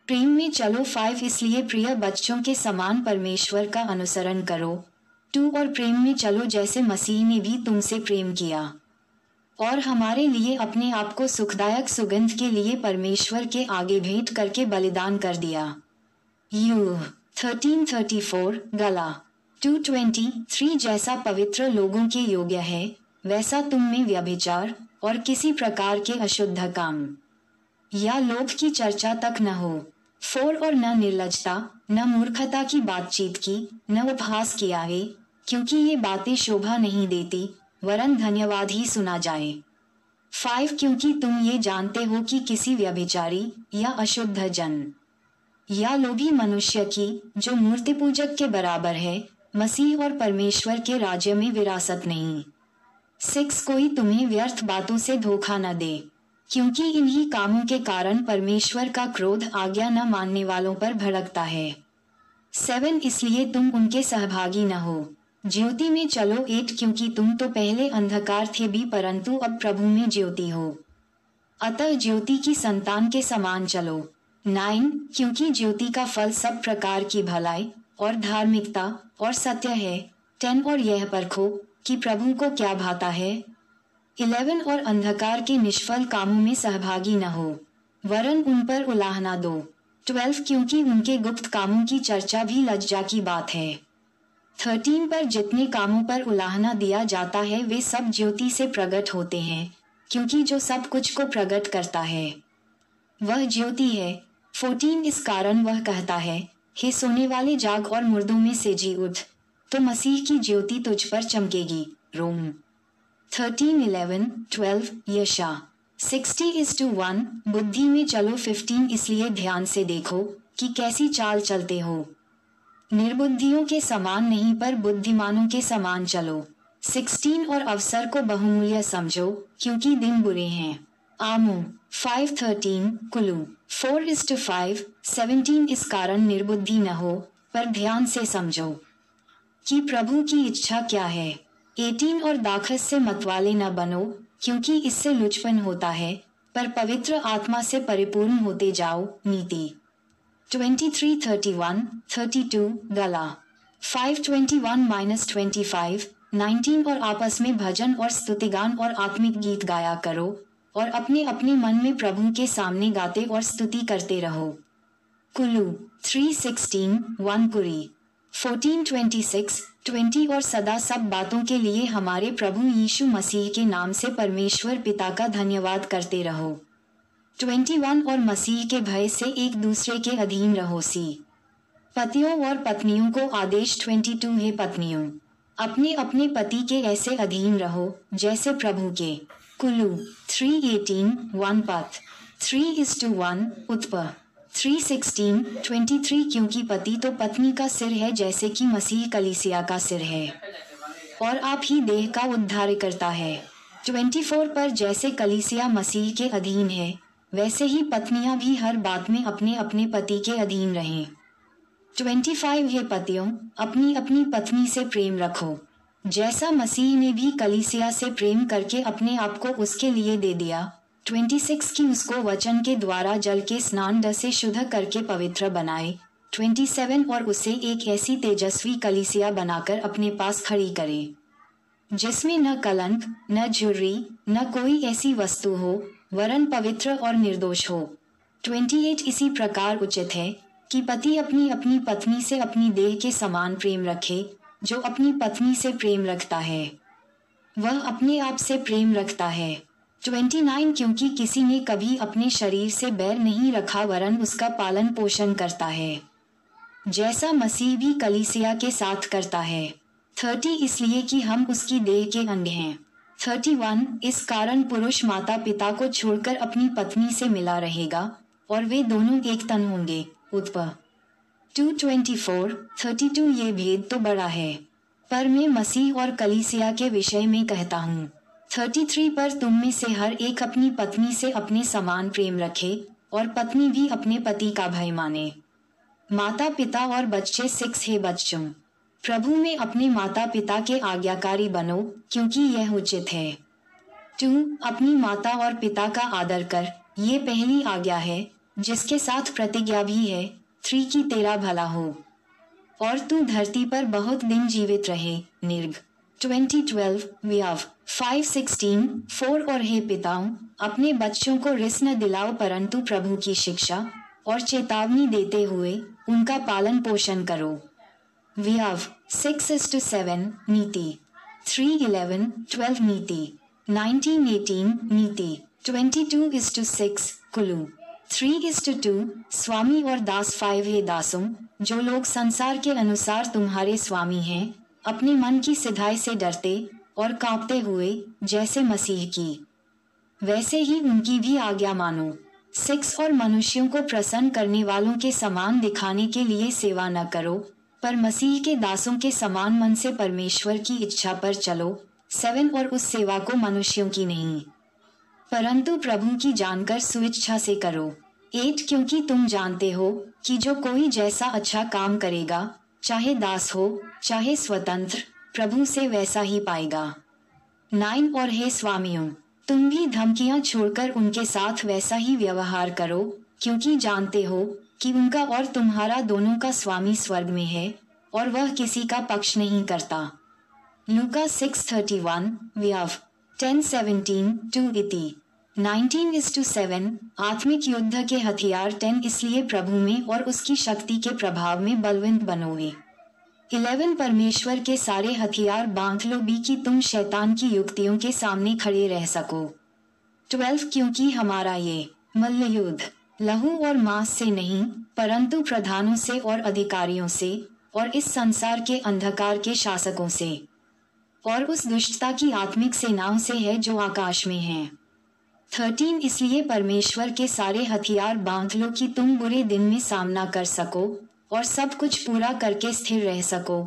प्रेम में चलो 5 इसलिए प्रिय बच्चों के समान परमेश्वर का अनुसरण करो। 2 और प्रेम में चलो जैसे मसीह ने भी तुमसे प्रेम किया और हमारे लिए अपने आप को सुखदायक सुगंध के लिए परमेश्वर के आगे भेंट करके बलिदान कर दिया। यू 13:34 गला 2:23 जैसा पवित्र लोगों के योग्य है वैसा तुम में व्यभिचार और किसी प्रकार के अशुद्ध काम या लोभ की चर्चा तक न हो। 4 और न निर्लजता, न मूर्खता की बातचीत की, न उपहास किया है, क्योंकि ये बातें शोभा नहीं देती, वरन धन्यवाद ही सुना जाए। 5 क्योंकि तुम ये जानते हो कि किसी व्यभिचारी या अशुद्ध जन या लोभी मनुष्य की, जो मूर्ति पूजक के बराबर है, मसीह और परमेश्वर के राज्य में विरासत नहीं। 6 कोई तुम्हें व्यर्थ बातों से धोखा न दे, क्योंकि इन्हीं कामों के कारण परमेश्वर का क्रोध आज्ञा न मानने वालों पर भड़कता है। 7 इसलिए तुम उनके सहभागी न हो। ज्योति में चलो 8 क्योंकि तुम तो पहले अंधकार थे भी परंतु अब प्रभु में ज्योति हो, अतः ज्योति की संतान के समान चलो। 9 क्योंकि ज्योति का फल सब प्रकार की भलाई और धार्मिकता और सत्य है। 10 और यह परखो कि प्रभु को क्या भाता है। 11 और अंधकार के निष्फल कामों में सहभागी न हो, वरन उन पर उलाहना दो। 12 क्योंकि उनके गुप्त कामों की चर्चा भी लज्जा की बात है। 13 पर जितने कामों पर उलाहना दिया जाता है वे सब ज्योति से प्रकट होते हैं, क्योंकि जो सब कुछ को प्रकट करता है वह ज्योति है। 14 इस कारण वह कहता है, हे सोने वाले जाग और मुर्दों में से जी उठ, तो मसीह की ज्योति तुझ पर चमकेगी। रोम 13:11-12 यशा 60:1 बुद्धि में चलो। 15 इसलिए ध्यान से देखो कि कैसी चाल चलते हो, निर्बुद्धियों के समान नहीं पर बुद्धिमानों के समान चलो। 16 और अवसर को बहुमूल्य समझो क्योंकि दिन बुरे हैं। आमो 5:13 कुलू 4:5 17 इस कारण निर्बुद्धि न हो पर ध्यान से समझो कि प्रभु की इच्छा क्या है। 18 और दाखस से मतवाले न बनो क्योंकि इससे लुचपन होता है, पर पवित्र आत्मा से परिपूर्ण होते जाओ। नीति 23:31-32 गला 5:21-25 19 और आपस में भजन और स्तुतिगान और आत्मिक गीत गाया करो और अपने अपने मन में प्रभु के सामने गाते और स्तुति करते रहो। कुलू 3:16 पुरी 14:26-20 और सदा सब बातों के लिए हमारे प्रभु यीशु मसीह के नाम से परमेश्वर पिता का धन्यवाद करते रहो। 21 और मसीह के भय से एक दूसरे के अधीन रहो। सी पतियों और पत्नियों को आदेश 22 हे पत्नियों, अपने अपने पति के ऐसे अधीन रहो जैसे प्रभु के। कुलू 3:18 पथ 3:1 उत्प 3:16-23 क्योंकि पति तो पत्नी का सिर है जैसे कि मसीह कलीसिया का सिर है और आप ही देह का उद्धार करता है। 24 पर जैसे कलीसिया मसीह के अधीन है वैसे ही पत्नियां भी हर बात में अपने अपने पति के अधीन रहें। 25 हे पतियों, अपनी अपनी पत्नी से प्रेम रखो जैसा मसीह ने भी कलीसिया से प्रेम करके अपने आप को उसके लिए दे दिया। 26 की उसको वचन के द्वारा जल के स्नान से शुद्ध करके पवित्र बनाए। 27 और उसे एक ऐसी तेजस्वी कलीसिया बनाकर अपने पास खड़ी करे जिसमें न कलंक, न झुर्री, न कोई ऐसी वस्तु हो, वरन पवित्र और निर्दोष हो। 28 इसी प्रकार उचित है कि पति अपनी अपनी पत्नी से अपनी देह के समान प्रेम रखे। जो अपनी पत्नी से प्रेम रखता है वह अपने आप से प्रेम रखता है। 29 क्योंकि किसी ने कभी अपने शरीर से बैर नहीं रखा वरन उसका पालन पोषण करता है जैसा मसीह भी कलीसिया के साथ करता है। 30 इसलिए कि हम उसकी देह के अंग हैं। 31 इस कारण पुरुष माता पिता को छोड़कर अपनी पत्नी से मिला रहेगा और वे दोनों एक तन होंगे। उत्प 2:24-32 ये भेद तो बड़ा है, पर मैं मसीह और कलीसिया के विषय में कहता हूँ। 33 पर तुम में से हर एक अपनी पत्नी से अपने समान प्रेम रखे और पत्नी भी अपने पति का भय माने। माता पिता और बच्चे 6 हे बच्चों, प्रभु में अपने माता पिता के आज्ञाकारी बनो क्योंकि यह उचित है। 2 अपनी माता और पिता का आदर कर, ये पहली आज्ञा है जिसके साथ प्रतिज्ञा भी है 3 की तेरा भला हो और तू धरती पर बहुत दिन जीवित रहे। निर्ग 2012 व्यव 5:16 4 और हे पिताओं, अपने बच्चों को रिस न दिलाओ परंतु प्रभु की शिक्षा और चेतावनी देते हुए उनका पालन पोषण करो। व्यव 6:7 नीति 3:11 12 नीति 19:18 नीति 22:6 कुलू 3:2 स्वामी और दास 5 हे दासों, जो लोग संसार के अनुसार तुम्हारे स्वामी हैं, अपने मन की सिधाई से डरते और कांपते हुए जैसे मसीह की, वैसे ही उनकी भी आज्ञा मानो। 6 और मनुष्यों को प्रसन्न करने वालों के समान दिखाने के लिए सेवा न करो, पर मसीह के दासों के समान मन से परमेश्वर की इच्छा पर चलो। 7 और उस सेवा को मनुष्यों की नहीं परंतु प्रभु की जानकर स्वेच्छा से करो। 8 क्योंकि तुम जानते हो कि जो कोई जैसा अच्छा काम करेगा, चाहे दास हो चाहे स्वतंत्र, प्रभु से वैसा ही पाएगा। 9 और हे स्वामियों, तुम भी धमकियां छोड़कर उनके साथ वैसा ही व्यवहार करो, क्योंकि जानते हो कि उनका और तुम्हारा दोनों का स्वामी स्वर्ग में है और वह किसी का पक्ष नहीं करता। लूका 6:31 व्यव 10:17 2 इति 19:7 आत्मिक युद्ध के हथियार 10 इसलिए प्रभु में और उसकी शक्ति के प्रभाव में बलवंत बनोगे। 11 परमेश्वर के सारे हथियार बांध लो भी कि तुम शैतान की युक्तियों के सामने खड़े रह सको। 12 क्योंकि हमारा ये मल्ल युद्ध लहू और मांस से नहीं परंतु प्रधानों से और अधिकारियों से और इस संसार के अंधकार के शासकों से और उस दुष्टता की आत्मिक सेनाओं से है जो आकाश में है। 13 इसलिए परमेश्वर के सारे हथियार बांध लो कि तुम बुरे दिन में सामना कर सको और सब कुछ पूरा करके स्थिर रह सको।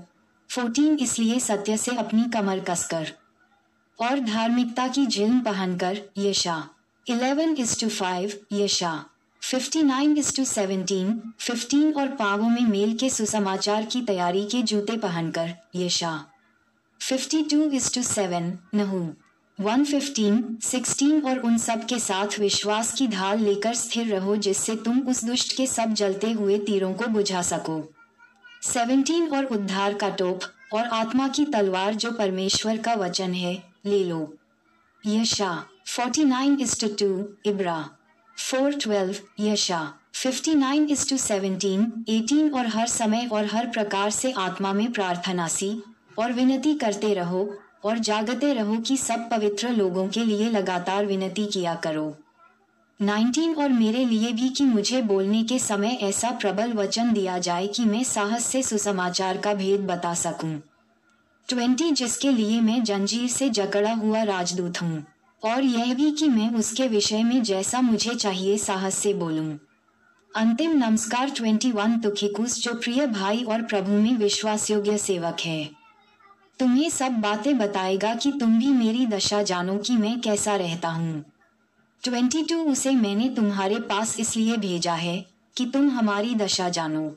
14 इसलिए सत्य से अपनी कमर कसकर और धार्मिकता की झिल्म पहनकर। यशा 11:5 यशा 59:17 15 और पांवों में मेल के सुसमाचार की तैयारी के जूते पहनकर। यशा 52:7 नहू 1:15 16 और उन सब के साथ विश्वास की ढाल लेकर स्थिर रहो जिससे तुम उस दुष्ट के सब जलते हुए तीरों को बुझा सको। 17 और उद्धार का टोप और आत्मा की तलवार जो परमेश्वर का वचन है ले लो। यशा 49:2 इब्रा 4:12 यशा 59:17 18 और हर समय और हर प्रकार से आत्मा में प्रार्थना सी और विनती करते रहो और जागते रहो कि सब पवित्र लोगों के लिए लगातार विनती किया करो। 19 और मेरे लिए भी कि मुझे बोलने के समय ऐसा प्रबल वचन दिया जाए कि मैं साहस से सुसमाचार का भेद बता सकूं। 20 जिसके लिए मैं जंजीर से जकड़ा हुआ राजदूत हूं और यह भी कि मैं उसके विषय में जैसा मुझे चाहिए साहस से बोलूं। अंतिम नमस्कार 21 तुखिकुस जो प्रिय भाई और प्रभु में विश्वासयोग्य सेवक है, तुम्हें सब बातें बताएगा कि तुम भी मेरी दशा जानो कि मैं कैसा रहता हूँ। 22 उसे मैंने तुम्हारे पास इसलिए भेजा है कि तुम हमारी दशा जानो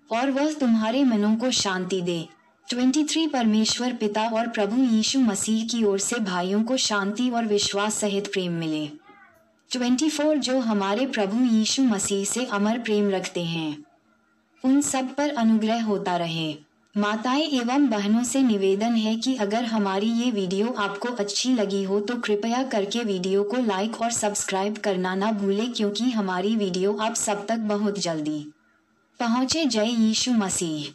और वह तुम्हारे मनों को शांति दे। 23 परमेश्वर पिता और प्रभु यीशु मसीह की ओर से भाइयों को शांति और विश्वास सहित प्रेम मिले। 24 जो हमारे प्रभु यीशु मसीह से अमर प्रेम रखते हैं उन सब पर अनुग्रह होता रहे। माताएं एवं बहनों से निवेदन है कि अगर हमारी ये वीडियो आपको अच्छी लगी हो तो कृपया करके वीडियो को लाइक और सब्सक्राइब करना ना भूलें, क्योंकि हमारी वीडियो आप सब तक बहुत जल्दी पहुंचे। जय यीशु मसीह।